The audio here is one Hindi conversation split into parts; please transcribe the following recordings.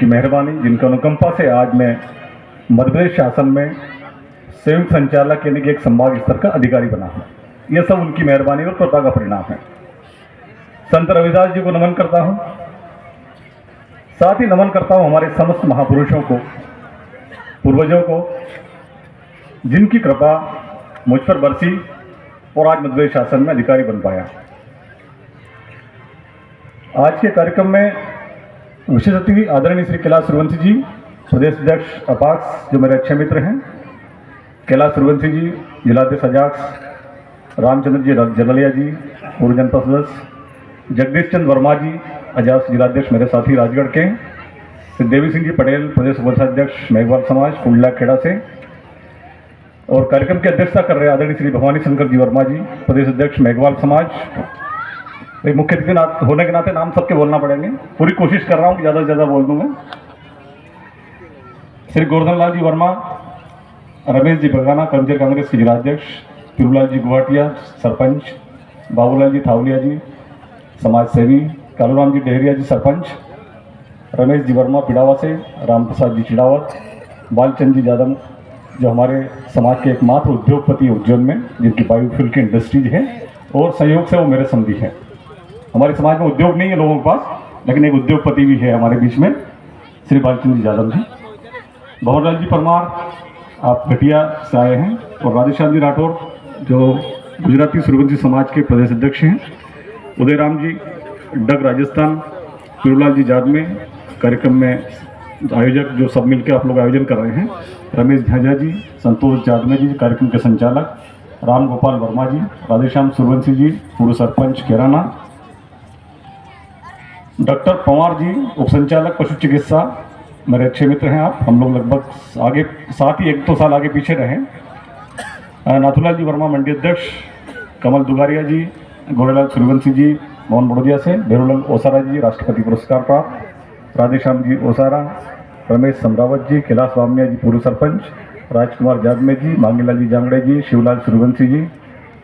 की मेहरबानी, जिनका अनुकंपा से आज मैं मध्य प्रदेश शासन में संयुक्त संचालक यानी कि एक संभाग स्तर का अधिकारी बना हूँ। यह सब उनकी मेहरबानी और कृपा का परिणाम है। संत रविदास जी को नमन करता हूँ, साथ ही नमन करता हूँ हमारे समस्त महापुरुषों को, पूर्वजों को, जिनकी कृपा मुझ पर बरसी और आज मध्य प्रदेश शासन में अधिकारी बन पाया। आज के कार्यक्रम में विशेष अतिथि आदरणीय श्री कैलाश सूर्यवंशी जी, प्रदेश अध्यक्ष अपाक्स, जो मेरे अच्छे मित्र हैं, कैलाश सूर्यवंशी जी, जिलाध्यक्ष अजाक्स, रामचंद्र जी जललिया जी, पूर्व जनपद सदस्य, जगदीश चंद्र वर्मा जी, अजाक्स जिलाध्यक्ष मेरे साथी राजगढ़ के, श्री देवी सिंह जी पटेल, प्रदेश उपाध्यक्ष मेघवाल समाज कुंडला खेड़ा से, और कार्यक्रम की अध्यक्षता कर रहे आदरणीय श्री भवानी शंकर जी वर्मा जी, प्रदेश अध्यक्ष मेघवाल समाज। एक मुख्य अतिथि होने के नाते नाम सबके बोलना पड़ेंगे, पूरी कोशिश कर रहा हूँ कि ज़्यादा से ज़्यादा बोल दूंगा। श्री गोवर्धन लाल जी वर्मा, रमेश जी बगाना, कर्मचारी कांग्रेस के जिलाध्यक्ष, पिरूलाल जी गुवाटिया सरपंच, बाबूलाल जी थावलिया जी समाज सेवी, कालूराम जी डेहरिया जी सरपंच, रमेश जी वर्मा पिड़ावा से, राम प्रसाद जी चिड़ावत, बालचंद जी यादव जो हमारे समाज के एकमात्र उद्योगपति उज्जैन में, जिनकी बायोफ्यूल की इंडस्ट्रीज है और संयोग से वो मेरे समधी हैं। हमारे समाज में उद्योग नहीं है लोगों के पास, लेकिन एक उद्योगपति भी है हमारे बीच में, श्री बालचंद जी यादव जी। भंवरलाल जी परमार आप घटिया से आए हैं, और राधेश्याम जी राठौर जो गुजराती सूर्यवंशी समाज के प्रदेश अध्यक्ष हैं, उदयराम जी डग राजस्थान, पिरूलाल जी जादमे, कार्यक्रम में आयोजक जो सब मिलकर आप लोग आयोजन कर रहे हैं, रमेश झाझा जी, संतोष जादमे जी कार्यक्रम के संचालक, राम गोपाल वर्मा जी, राधेश्याम सूर्यवंशी जी पूर्व सरपंच केराना, डॉक्टर पंवार जी उप संचालक पशु चिकित्सा, मेरे अच्छे मित्र हैं आप, हम लोग लगभग आगे साथ ही 1-2 साल आगे पीछे रहे। नाथूलाल जी वर्मा मंडी अध्यक्ष, कमल दुगारिया जी, गोरेलाल सूर्यवंशी जी मोहन बड़ोदिया से, भेरूलाल ओसारा जी राष्ट्रपति पुरस्कार प्राप्त, राधेश्याम जी ओसारा, रमेश समरावत जी, कैलाश वामिया जी पूर्व सरपंच, राजकुमार जादमे जी, मांगीलाल जी जांगड़े जी, शिवलाल सूर्यवंशी जी,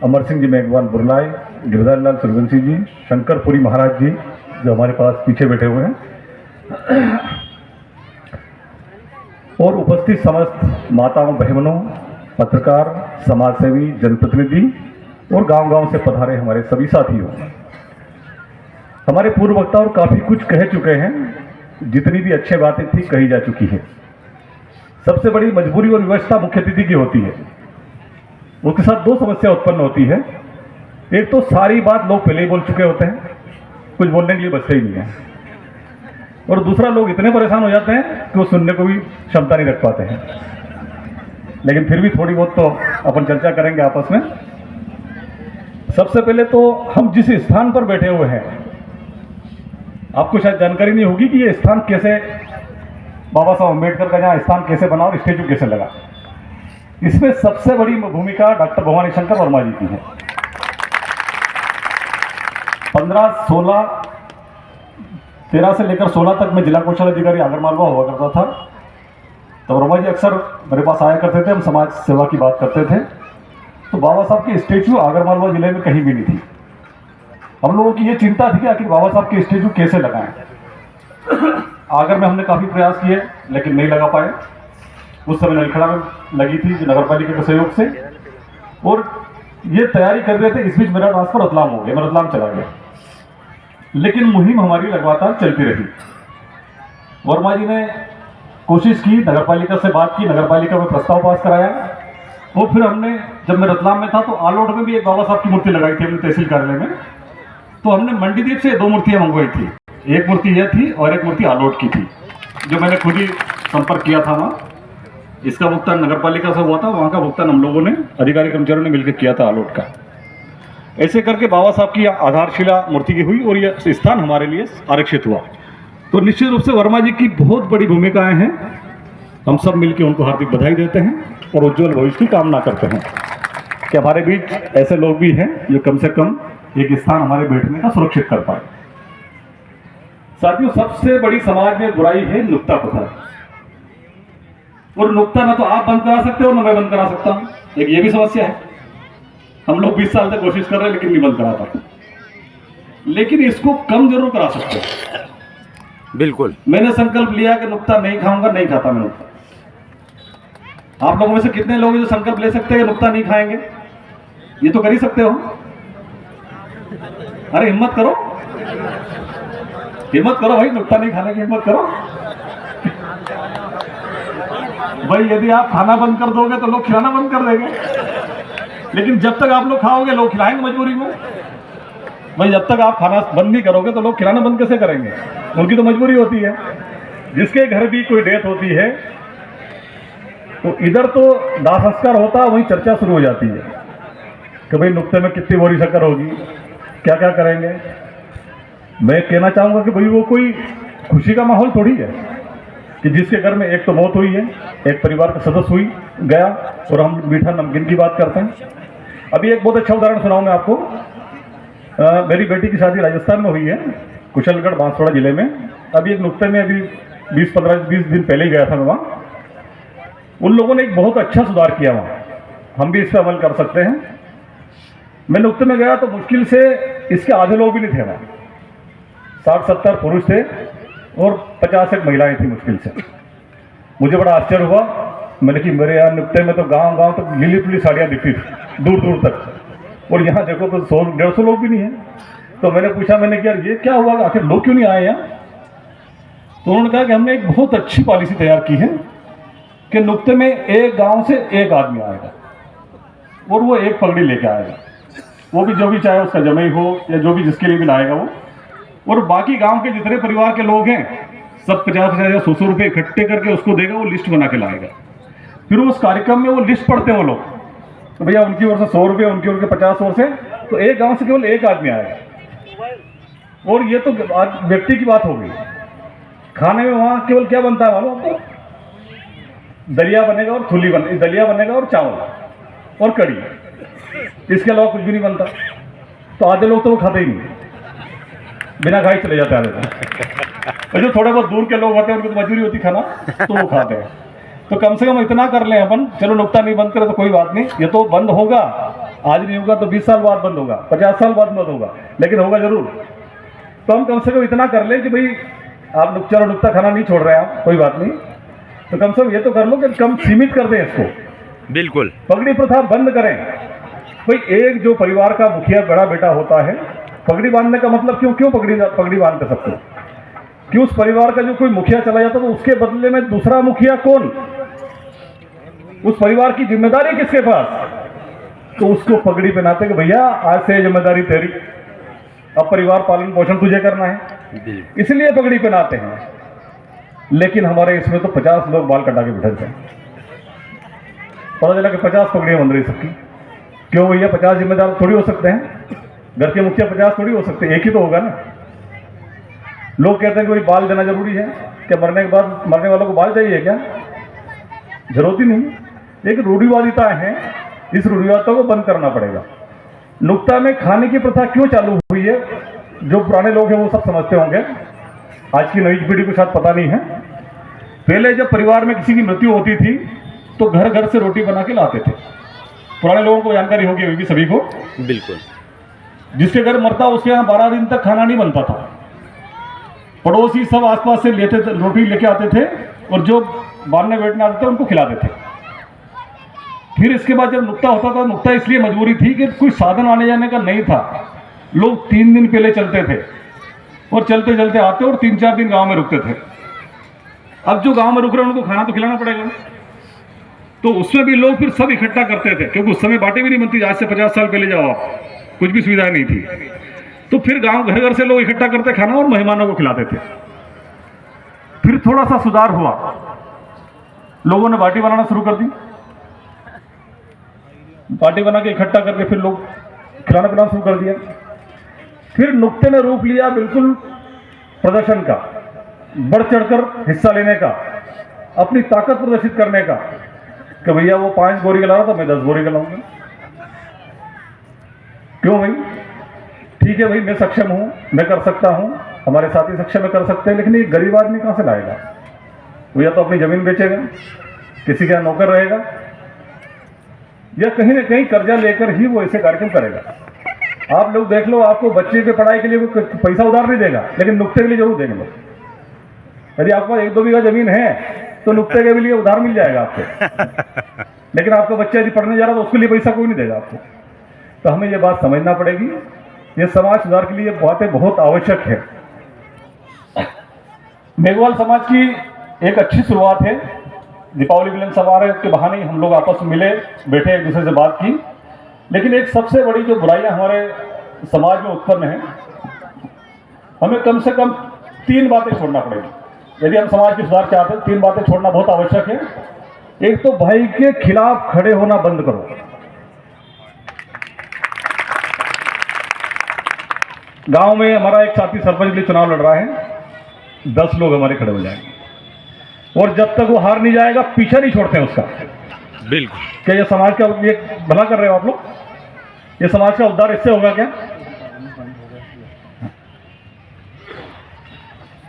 अमर सिंह जी मेघवाल बुरलाए, गिरधारी लाल सूर्यवंशी जी, शंकरपुरी महाराज जी जो हमारे पास पीछे बैठे हुए हैं, और उपस्थित समस्त माताओं बहनों, पत्रकार, समाजसेवी, जनप्रतिनिधि और गांव-गांव से पधारे हमारे सभी साथियों। हमारे पूर्व वक्ता और काफी कुछ कह चुके हैं, जितनी भी अच्छी बातें थी कही जा चुकी है। सबसे बड़ी मजबूरी और व्यवस्था मुख्य अतिथि की होती है, उसके साथ 2 समस्या उत्पन्न होती है। एक तो सारी बात लोग पहले ही बोल चुके होते हैं, कुछ बोलने के लिए बचते ही नहीं है, और दूसरा लोग इतने परेशान हो जाते हैं कि वो सुनने को भी क्षमता नहीं रख पाते हैं। लेकिन फिर भी थोड़ी बहुत तो अपन चर्चा करेंगे आपस में। सबसे पहले तो हम जिस स्थान पर बैठे हुए हैं, आपको शायद जानकारी नहीं होगी कि ये स्थान कैसे, बाबा साहब अम्बेडकर का जहाँ स्थान कैसे बना और स्टेचू कैसे लगा। इसमें सबसे बड़ी भूमिका डॉक्टर भवानी शंकर वर्मा जी की है। 13 से लेकर 16 तक मैं जिला कौशल अधिकारी आगरमालवा हुआ करता था। तो वर्मा जी अक्सर मेरे पास आया करते थे, हम समाज सेवा की बात करते थे। तो बाबा साहब की स्टेचू आगरमालवा जिले में कहीं भी नहीं थी। हम लोगों की ये चिंता थी कि आखिर बाबा साहब की स्टेचू कैसे लगाएं। आगर में हमने काफ़ी प्रयास किए लेकिन नहीं लगा पाए। उस समय नलखड़ा में लगी थी नगर पालिका के सहयोग से, और ये तैयारी कर रहे थे। इस बीच मेरा ट्रांसफर रतलाम हो गया, मैं रतलाम चला गया, लेकिन मुहिम हमारी लगातार चलती रही। वर्मा जी ने कोशिश की, नगर पालिका से बात की, नगर पालिका में प्रस्ताव पास कराया, और फिर हमने, जब मैं रतलाम में था तो आलोट में भी एक बाबा साहब की मूर्ति लगाई थी हमने तहसील कार्यालय में। तो हमने मंडीदीप से 2 मूर्तियां मंगवाई थी, एक मूर्ति यह थी और एक मूर्ति आलोट की थी, जो मैंने खुद ही संपर्क किया था वहाँ। इसका भुगतान नगर पालिका से हुआ था, वहाँ का भुगतान हम लोगों ने, अधिकारी कर्मचारियों ने मिलकर किया था आलोट का। ऐसे करके बाबा साहब की आधारशिला मूर्ति की हुई और यह स्थान हमारे लिए आरक्षित हुआ। तो निश्चित रूप से वर्मा जी की बहुत बड़ी भूमिकाएं हैं। हम सब मिलकर उनको हार्दिक बधाई देते हैं और उज्ज्वल भविष्य की कामना करते हैं कि हमारे बीच ऐसे लोग भी हैं जो कम से कम एक स्थान हमारे बैठने का सुरक्षित कर पाए। साथियों, सबसे बड़ी समाज में बुराई है नुक्ता पत्थर, और नुक्ता ना तो आप बंद करा सकते हो ना मैं बंद करा सकता हूं। एक ये भी समस्या है। हम लोग 20 साल से कोशिश कर रहे हैं लेकिन नहीं बंद करा पाते। लेकिन इसको कम जरूर करा सकते हैं। बिल्कुल। मैंने संकल्प लिया कि नुक्ता नहीं खाऊंगा, नहीं खाता मैं नुक्ता। आप लोगों में से कितने लोग हैं जो संकल्प ले सकते हैं कि नुक्ता नहीं खाएंगे? ये तो कर ही सकते हो। अरे हिम्मत करो, हिम्मत करो भाई, नुक्ता नहीं खाने की हिम्मत करो। भाई यदि आप खाना बंद कर दोगे तो लोग खिलाना बंद कर देंगे, लेकिन जब तक आप लोग खाओगे लोग खिलाएंगे मजबूरी में। भाई जब तक आप खाना बंद नहीं करोगे तो लोग खिलाना बंद कैसे करेंगे? उनकी तो मजबूरी होती है। जिसके घर भी कोई डेथ होती है तो इधर तो दाह संस्कार होता है, वहीं चर्चा शुरू हो जाती है कि भाई नुक्ते में कितनी बोरी शक्कर होगी, क्या क्या करेंगे। मैं कहना चाहूंगा कि भाई वो कोई खुशी का माहौल थोड़ी है कि जिसके घर में एक तो मौत हुई है, एक परिवार का सदस्य हुई गया, और हम मीठा नमकीन की बात करते हैं। अभी एक बहुत अच्छा उदाहरण सुनाऊं मैं आपको। मेरी बेटी की शादी राजस्थान में हुई है, कुशलगढ़ बांसवाड़ा जिले में। अभी एक नुक्ते में अभी 20 दिन पहले ही गया था मैं वहाँ। उन लोगों ने एक बहुत अच्छा सुधार किया वहाँ, हम भी इस पर अमल कर सकते हैं। मैं नुक्ते में गया तो मुश्किल से इसके आधे लोग भी नहीं थे वहाँ, 60-70 पुरुष थे और 50 एक महिलाएं थी मुश्किल से। मुझे बड़ा आश्चर्य हुआ। मैंने कि मेरे यहाँ नुक्ते में तो गांव गांव तक लीली पीली साड़ियाँ दिखती थी दूर दूर तक, और यहाँ देखो तो 100-150 लोग भी नहीं है। तो मैंने पूछा, मैंने कि यार ये क्या हुआ, आखिर लोग क्यों नहीं आए यहाँ? तो उन्होंने कहा कि हमने एक बहुत अच्छी पॉलिसी तैयार की है कि नुक्ते में एक गांव से एक आदमी आएगा और वो एक पगड़ी लेके आएगा, वो भी जो भी चाहे उसका जमाई हो या जो भी जिसके लिए भी लाएगा वो, और बाकी गांव के जितने परिवार के लोग हैं सब 50-50 या 100 रुपये इकट्ठे करके उसको देगा, वो लिस्ट बना के लाएगा। फिर उस कार्यक्रम में वो लिस्ट पढ़ते हैं वो लोग, तो भैया उनकी ओर से 100 रुपये, उनकी ओर से 50 ओर से, तो एक गांव से केवल एक आदमी आएगा। और ये तो आज व्यक्ति की बात हो गई। खाने में वहाँ केवल क्या बनता है मालूम आपको? दलिया बनेगा और थुली दलिया बनेगा और चावल और कड़ी, इसके अलावा कुछ भी नहीं बनता। तो आधे लोग तो वो खाते ही नहीं, बिना खाए चले जाते आधे लोग। और जो थोड़े बहुत दूर के लोग होते हैं उनकी तो मजबूरी होती खाना, तो वो खाते हैं। तो कम से कम इतना कर लें अपन, चलो नुक्ता नहीं बंद करे तो कोई बात नहीं, ये तो बंद होगा, आज नहीं होगा तो 20 साल बाद बंद होगा, 50 साल बाद बंद होगा, लेकिन होगा जरूर। तो हम कम से कम इतना कर लें कि भाई आप चलो नुक्ता खाना नहीं छोड़ रहे हैं आप, कोई बात नहीं, तो कम से कम ये तो कर लो कि कम सीमित कर दें इसको। बिल्कुल। पगड़ी प्रथा बंद करें। भाई एक जो परिवार का मुखिया बड़ा बेटा होता है, पगड़ी बांधने का मतलब क्यों पगड़ी बांधते सबको? कि उस परिवार का जो कोई मुखिया चला जाता तो उसके बदले में दूसरा मुखिया कौन? उस परिवार की जिम्मेदारी किसके पास? तो उसको पगड़ी पहनाते कि भैया आज से जिम्मेदारी तेरी, अब परिवार पालन पोषण तुझे करना है, इसलिए पगड़ी पहनाते हैं। लेकिन हमारे इसमें तो 50 लोग बाल कटा के बैठे थे, पता चला कि 50 पगड़ियां बन रही सबकी। क्यों भैया? 50 जिम्मेदार थोड़ी हो सकते हैं, घर के मुखिया 50 थोड़ी हो सकते, एक ही तो होगा ना। लोग कहते हैं कि भाई बाल देना जरूरी है, क्या मरने के बाद मरने वालों को बाल चाहिए क्या? जरूरत ही नहीं। एक रूढ़िवादिता है, इस रूढ़िवादिता को बंद करना पड़ेगा। नुक्ता में खाने की प्रथा क्यों चालू हुई है, जो पुराने लोग हैं वो सब समझते होंगे, आज की नई पीढ़ी को शायद पता नहीं है। पहले जब परिवार में किसी की मृत्यु होती थी तो घर घर से रोटी बना के लाते थे। पुराने लोगों को जानकारी होगी सभी को। बिल्कुल। जिसके घर मरता उसके यहाँ 12 दिन तक खाना नहीं बनता था। पड़ोसी सब आसपास से लेते थे, रोटी लेके आते थे, और जो बांधने बैठने आते थे उनको खिलाते थे। फिर इसके बाद जब नुक्ता होता था, नुक्ता इसलिए मजबूरी थी कि कोई साधन आने जाने का नहीं था। लोग 3 दिन पहले चलते थे और चलते चलते आते और 3-4 दिन गांव में रुकते थे। अब जो गांव में रुक रहे हैं उनको खाना तो खिलाना पड़ेगा, तो उसमें भी लोग फिर सब इकट्ठा करते थे, क्योंकि उस समय बाटें भी नहीं बनती। आज से 50 साल पहले जाओ आप, कुछ भी सुविधा नहीं थी। तो फिर गांव घर घर से लोग इकट्ठा करते खाना और मेहमानों को खिलाते थे। फिर थोड़ा सा सुधार हुआ, लोगों ने बाटी बनाना शुरू कर दी। बाटी बना के इकट्ठा करके फिर लोग खिलाना पिलाना शुरू कर दिया। फिर नुक्ते ने रूप लिया बिल्कुल प्रदर्शन का, बढ़ चढ़कर हिस्सा लेने का, अपनी ताकत प्रदर्शित करने का, कि भैया वो 5 बोरी का ला रहा था, मैं 10 बोरी का लाऊंगा। क्यों भाई? ठीक है भाई, मैं सक्षम हूं, मैं कर सकता हूं, हमारे साथी सक्षम है, कर सकते हैं, लेकिन ये गरीब आदमी कहां से लाएगा? वो या तो अपनी जमीन बेचेगा, किसी का नौकर रहेगा, या कहीं ना कहीं कर्जा लेकर ही वो ऐसे कार्यक्रम करेगा। आप लोग देख लो, आपको बच्चे के पढ़ाई के लिए कोई पैसा उधार नहीं देगा, लेकिन नुक्ते के लिए जरूर देंगे लोग। यदि आपके पास 1-2 बीघा जमीन है तो नुक्ते के भी लिए उधार मिल जाएगा आपको। लेकिन आपका बच्चा यदि पढ़ने जा रहा है तो उसके लिए पैसा कोई नहीं देगा आपको। तो हमें ये बात समझना पड़ेगी, ये समाज सुधार के लिए बातें बहुत आवश्यक है। मेघवाल समाज की एक अच्छी शुरुआत है। दीपावली मिलन समारोह के बहाने ही हम लोग आपस में मिले, बैठे, एक दूसरे से बात की। लेकिन एक सबसे बड़ी जो बुराइयां हमारे समाज में उत्पन्न है, हमें कम से कम 3 बातें छोड़ना पड़ेगी। यदि हम समाज की सुधार चाहते हैं 3 बातें छोड़ना बहुत आवश्यक है। एक तो भाई के खिलाफ खड़े होना बंद करो। गांव में हमारा एक साथी सरपंच के लिए चुनाव लड़ रहा है, 10 लोग हमारे खड़े हो जाएंगे और जब तक वो हार नहीं जाएगा पीछा नहीं छोड़ते हैं उसका। बिल्कुल। क्या ये समाज का ये भला कर रहे हो आप लोग? ये समाज का उद्धार इससे होगा क्या?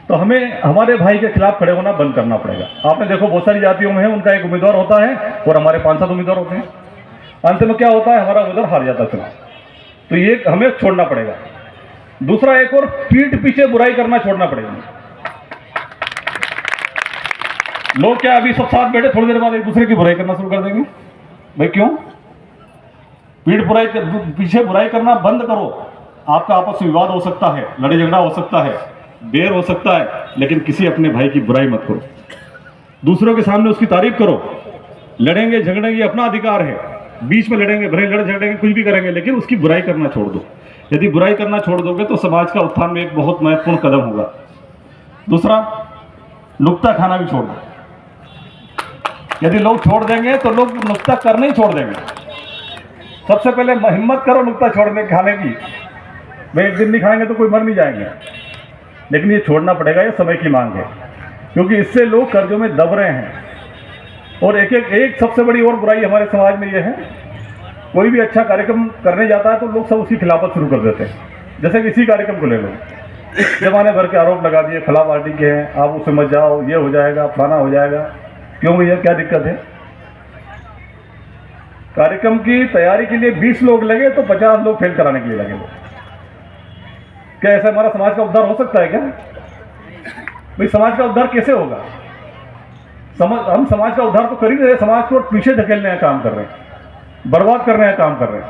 तो हमें हमारे भाई के खिलाफ खड़े होना बंद करना पड़ेगा। आपने देखो बहुत सारी जातियों में है, उनका एक उम्मीदवार होता है और हमारे 5-7 उम्मीदवार होते हैं। अंत में क्या होता है, हमारा उम्मीदवार हार जाता है चुनाव। तो ये हमें छोड़ना पड़ेगा। दूसरा, एक और पीठ पीछे बुराई करना छोड़ना पड़ेगा। लोग क्या अभी सब साथ बैठे थोड़ी देर बाद एक दूसरे की बुराई करना शुरू कर देंगे? भाई क्यों? पीछे बुराई करना बंद करो। आपका आपस में विवाद हो सकता है, लड़ाई झगड़ा हो सकता है, देर हो सकता है, लेकिन किसी अपने भाई की बुराई मत करो। दूसरों के सामने उसकी तारीफ करो। लड़ेंगे झगड़ेंगे अपना अधिकार है, बीच में लड़ेंगे, भले लड़ झगड़ेंगे, कुछ भी करेंगे, लेकिन उसकी बुराई करना छोड़ दो। यदि बुराई करना छोड़ दोगे तो समाज का उत्थान में एक बहुत महत्वपूर्ण कदम होगा। दूसरा, नुक्ता खाना भी छोड़ दो। यदि लोग छोड़ देंगे तो लोग नुक्ता करना ही छोड़ देंगे। सबसे पहले हिम्मत करो नुक्ता छोड़ने खाने की। भाई एक दिन नहीं खाएंगे तो कोई मर नहीं जाएंगे, लेकिन ये छोड़ना पड़ेगा, ये समय की मांग है, क्योंकि इससे लोग कर्जों में दब रहे हैं। और एक सबसे बड़ी और बुराई हमारे समाज में ये है, कोई भी अच्छा कार्यक्रम करने जाता है तो लोग सब उसकी खिलाफत शुरू कर देते हैं। जैसे किसी कार्यक्रम को ले लो, जमाने भर के आरोप लगा दिए, फला पार्टी के हैं, आप उससे मत जाओ, ये हो जाएगा, फलाना हो जाएगा। क्यों भैया, क्या दिक्कत है? कार्यक्रम की तैयारी के लिए 20 लोग लगे तो 50 लोग फेल कराने के लिए लगे। क्या ऐसा हमारा समाज का उद्धार हो सकता है क्या? भाई समाज का उद्धार कैसे होगा? हम समाज का उद्धार तो कर ही रहे, समाज को पीछे धकेलने का काम कर रहे हैं, बर्बाद करने का काम कर रहे हैं।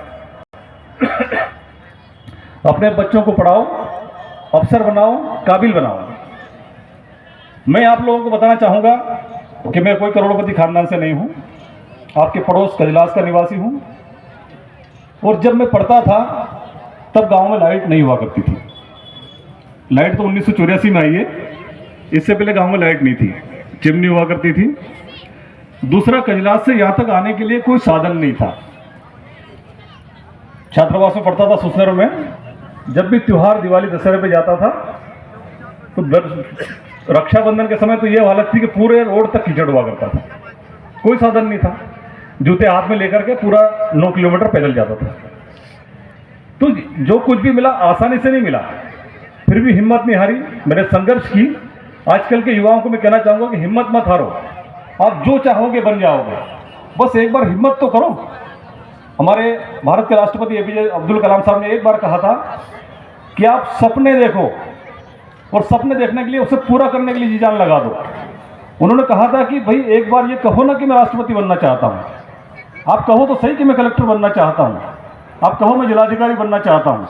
अपने बच्चों को पढ़ाओ, अफसर बनाओ, काबिल बनाओ। मैं आप लोगों को बताना चाहूंगा कि मैं कोई करोड़पति खानदान से नहीं हूं, आपके पड़ोस कजलास का निवासी हूं। और जब मैं पढ़ता था तब गांव में लाइट नहीं हुआ करती थी। लाइट तो 1984 में आई है, इससे पहले गांव में लाइट नहीं थी, चिमनी हुआ करती थी। दूसरा, कजलास से यहां तक आने के लिए कोई साधन नहीं था। छात्रावास में पढ़ता था सुसनेर में। जब भी त्योहार दिवाली दशहरे पे जाता था तो रक्षाबंधन के समय तो ये हालत थी कि पूरे रोड तक कीचड़ हुआ करता था, कोई साधन नहीं था। जूते हाथ में लेकर के पूरा 9 किलोमीटर पैदल जाता था। तो जो कुछ भी मिला आसानी से नहीं मिला, फिर भी हिम्मत नहीं हारी, मैंने संघर्ष की। आजकल के युवाओं को मैं कहना चाहूंगा कि हिम्मत मत हारो, आप जो चाहोगे बन जाओगे, बस एक बार हिम्मत तो करो। हमारे भारत के राष्ट्रपति APJ अब्दुल कलाम साहब ने एक बार कहा था कि आप सपने देखो और सपने देखने के लिए उसे पूरा करने के लिए जी जान लगा दो। उन्होंने कहा था कि भाई एक बार ये कहो ना कि मैं राष्ट्रपति बनना चाहता हूँ, आप कहो तो सही कि मैं कलेक्टर बनना चाहता हूँ, आप कहो मैं जिलाधिकारी बनना चाहता हूँ,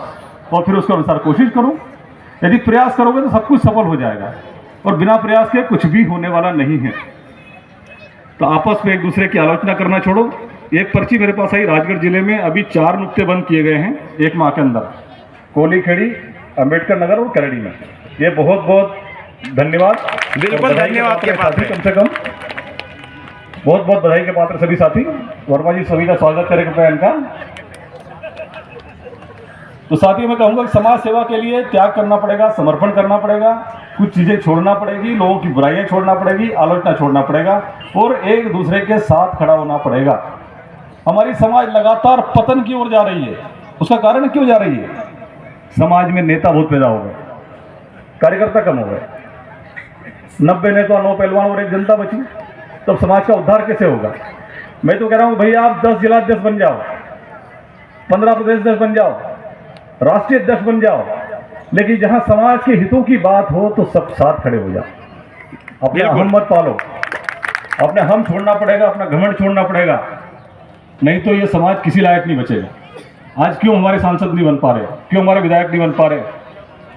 और फिर उसके अनुसार कोशिश करो। यदि प्रयास करोगे तो सब कुछ सफल हो जाएगा, और बिना प्रयास के कुछ भी होने वाला नहीं है। तो आपस में एक दूसरे की आलोचना करना छोड़ो। एक पर्ची मेरे पास आई, राजगढ़ जिले में अभी 4 नुक्ते बंद किए गए हैं 1 माह के अंदर, कोली खेड़ी, अंबेडकर नगर और करड़ी में। ये बहुत बहुत धन्यवाद। बिल्कुल धन्यवाद के पात्र, कम से कम बहुत बहुत बधाई के पात्र सभी साथी। वर्मा जी सभी का स्वागत करें कृपया इनका। तो साथियों मैं कहूंगा कि समाज सेवा के लिए त्याग करना पड़ेगा, समर्पण करना पड़ेगा, कुछ चीजें छोड़ना पड़ेगी, लोगों की बुराइयां छोड़ना पड़ेगी, आलोचना छोड़ना पड़ेगा, और एक दूसरे के साथ खड़ा होना पड़ेगा। हमारी समाज लगातार पतन की ओर जा रही है। उसका कारण क्यों जा रही है? समाज में नेता बहुत पैदा हो गए, कार्यकर्ता कम हो गए। 90 नेता, 9 पहलवान और 1 जनता बची, तब समाज का उद्धार कैसे होगा? मैं तो कह रहा हूं भैया आप 10 जिलाध्यक्ष बन जाओ, 15 प्रदेश अध्यक्ष बन जाओ, राष्ट्रीय अध्यक्ष बन जाओ, लेकिन जहां समाज के हितों की बात हो तो सब साथ खड़े हो जाओ। अपने बिल्कुल। अहम मत पालो, अपने हम छोड़ना पड़ेगा, अपना घमंड छोड़ना पड़ेगा, नहीं तो ये समाज किसी लायक नहीं बचेगा। आज क्यों हमारे सांसद नहीं बन पा रहे, क्यों हमारे विधायक नहीं बन पा रहे,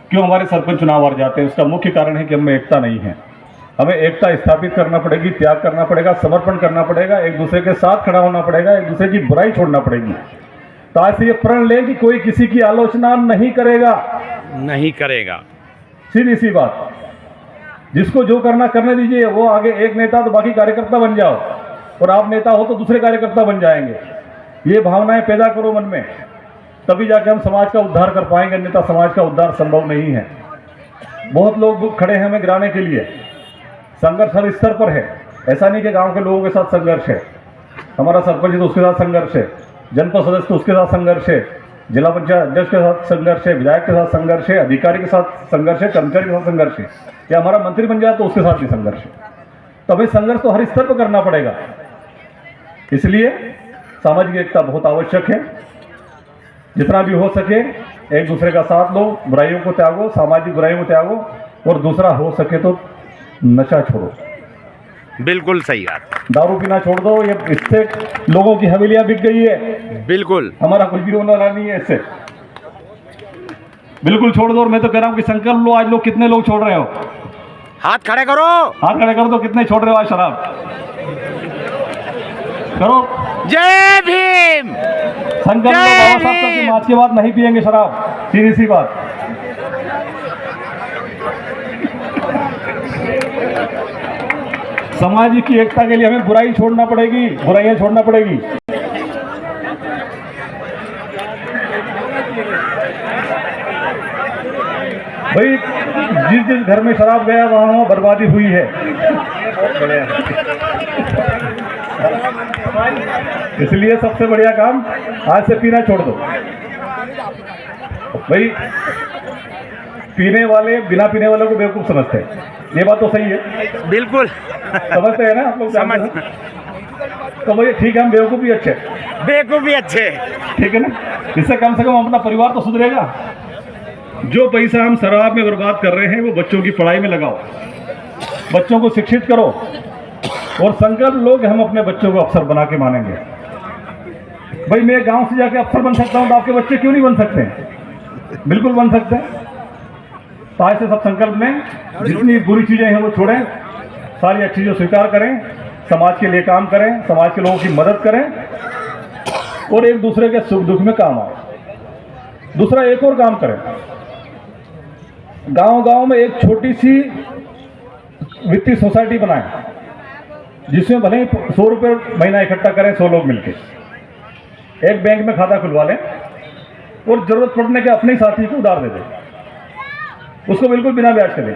क्यों हमारे सरपंच चुनाव हार जाते हैं? उसका मुख्य कारण है कि हमें एकता नहीं है। हमें एकता स्थापित करना पड़ेगी, त्याग करना पड़ेगा, समर्पण करना पड़ेगा, एक दूसरे के साथ खड़ा होना पड़ेगा, एक दूसरे की बुराई छोड़ना पड़ेगी। तो आज से ये प्रण लें कि कोई किसी की आलोचना नहीं करेगा, नहीं करेगा। सीधी सी बात। जिसको जो करना करने दीजिए, वो आगे एक नेता तो बाकी कार्यकर्ता बन जाओ, और आप नेता हो तो दूसरे कार्यकर्ता बन जाएंगे। ये भावनाएं पैदा करो मन में, तभी जाके हम समाज का उद्धार कर पाएंगे, अन्यथा समाज का उद्धार संभव नहीं है। बहुत लोग खड़े हैं हमें गिराने के लिए। संघर्ष हर स्तर पर है, ऐसा नहीं कि गांव के लोगों के साथ संघर्ष है। हमारा सरपंच है तो उसके साथ संघर्ष है, जनपद सदस्य तो उसके साथ संघर्ष है, जिला पंचायत अध्यक्ष के साथ संघर्ष है, विधायक के साथ संघर्ष है, अधिकारी के साथ संघर्ष है, कर्मचारी के साथ संघर्ष है, या हमारा मंत्री बन जाए तो उसके साथ भी संघर्ष है। तो हमें संघर्ष तो हर स्तर पर करना पड़ेगा। इसलिए सामाजिक एकता बहुत आवश्यक है। जितना भी हो सके एक दूसरे का साथ लो, बुराइयों को त्यागो, सामाजिक बुराइयों को त्यागो, और दूसरा हो सके तो नशा छोड़ो। बिल्कुल सही बात। दारू पीना छोड़ दो, ये इससे लोगों की हवेलियां बिक गई है। बिल्कुल। हमारा कुछ भी होने वाला नहीं है इससे। बिल्कुल छोड़ दो। और मैं तो कह रहा हूं कि संकल्प लो। आज लोग कितने लोग छोड़ रहे हो? हाथ खड़े करो। हाथ खड़े कर दो। कितने छोड़ रहे हो आज शराब? करो। जय भीम। संकल्प लो। बाबा साहब की आज के बाद नहीं पिएंगे शराब, सीधी सी बात। समाज की एकता के लिए हमें बुराई छोड़ना पड़ेगी, बुराइयां छोड़ना पड़ेगी। भाई जिस जिस घर में शराब गया वहां बर्बादी हुई है। इसलिए सबसे बढ़िया काम आज से पीना छोड़ दो। भाई पीने वाले बिना पीने वालों को बेवकूफ समझते हैं, ये बात तो सही है। बिल्कुल समझते हैं ना आप लोग? समझ। तो भाई ठीक है, हम बेवकूफ भी अच्छे, बेवकूफ भी अच्छे। ठीक है ना? इससे कम से कम अपना परिवार तो सुधरेगा। जो पैसा हम शराब में बर्बाद कर रहे हैं वो बच्चों की पढ़ाई में लगाओ, बच्चों को शिक्षित करो, और संकल्प लोग हम अपने बच्चों को अफसर बना के मानेंगे। भाई मैं गांव से जाके अफसर बन सकता हूं, तो आपके बच्चे क्यों नहीं बन सकते? बिल्कुल बन सकते हैं। तो आज से सब संकल्प लें, जितनी बुरी चीजें हैं वो छोड़ें, सारी अच्छी चीजें स्वीकार करें, समाज के लिए काम करें, समाज के लोगों की मदद करें, और एक दूसरे के सुख दुख में काम आए। दूसरा एक और काम करें, गांव गांव में एक छोटी सी वित्तीय सोसाइटी बनाएं, जिसमें भले ही 100 रुपये महीना इकट्ठा करें 100 लोग मिलकर। एक बैंक में खाता खुलवा लें, और जरूरत पड़ने के अपने साथी को उधार दे दें, उसको बिल्कुल बिना ब्याज के दें।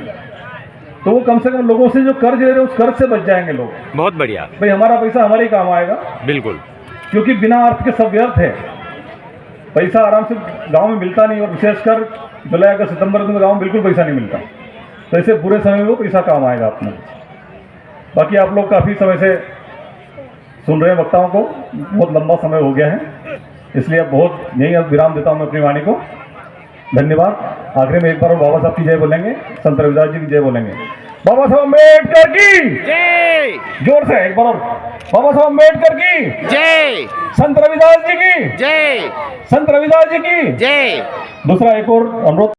तो वो कम से कम लोगों से जो कर्ज ले रहे हैं उस कर्ज से बच जाएंगे लोग। बहुत बढ़िया। भाई हमारा पैसा हमारे ही काम आएगा। बिल्कुल। क्योंकि बिना अर्थ के सब व्यर्थ है। पैसा आराम से गांव में मिलता नहीं, और विशेषकर जुलाई अगस्त सितंबर में गांव में बिल्कुल पैसा नहीं मिलता। तो ऐसे बुरे समय में वो पैसा काम आएगा अपना। बाकी आप लोग काफ़ी समय से सुन रहे हैं वक्ताओं को, बहुत लंबा समय हो गया है, इसलिए अब बहुत यही अब विराम देता हूं मैं अपनी वाणी को। धन्यवाद। आखिर में एक बार और बाबा साहब की जय बोलेंगे, संत रविदास जी की जय बोलेंगे। बाबा साहब अम्बेडकर की जय। जोर से एक बार और। बाबा साहब अम्बेडकर की जय। संत रविदास जी की जय। संत रविदास जी की जय। दूसरा एक और अनुरोध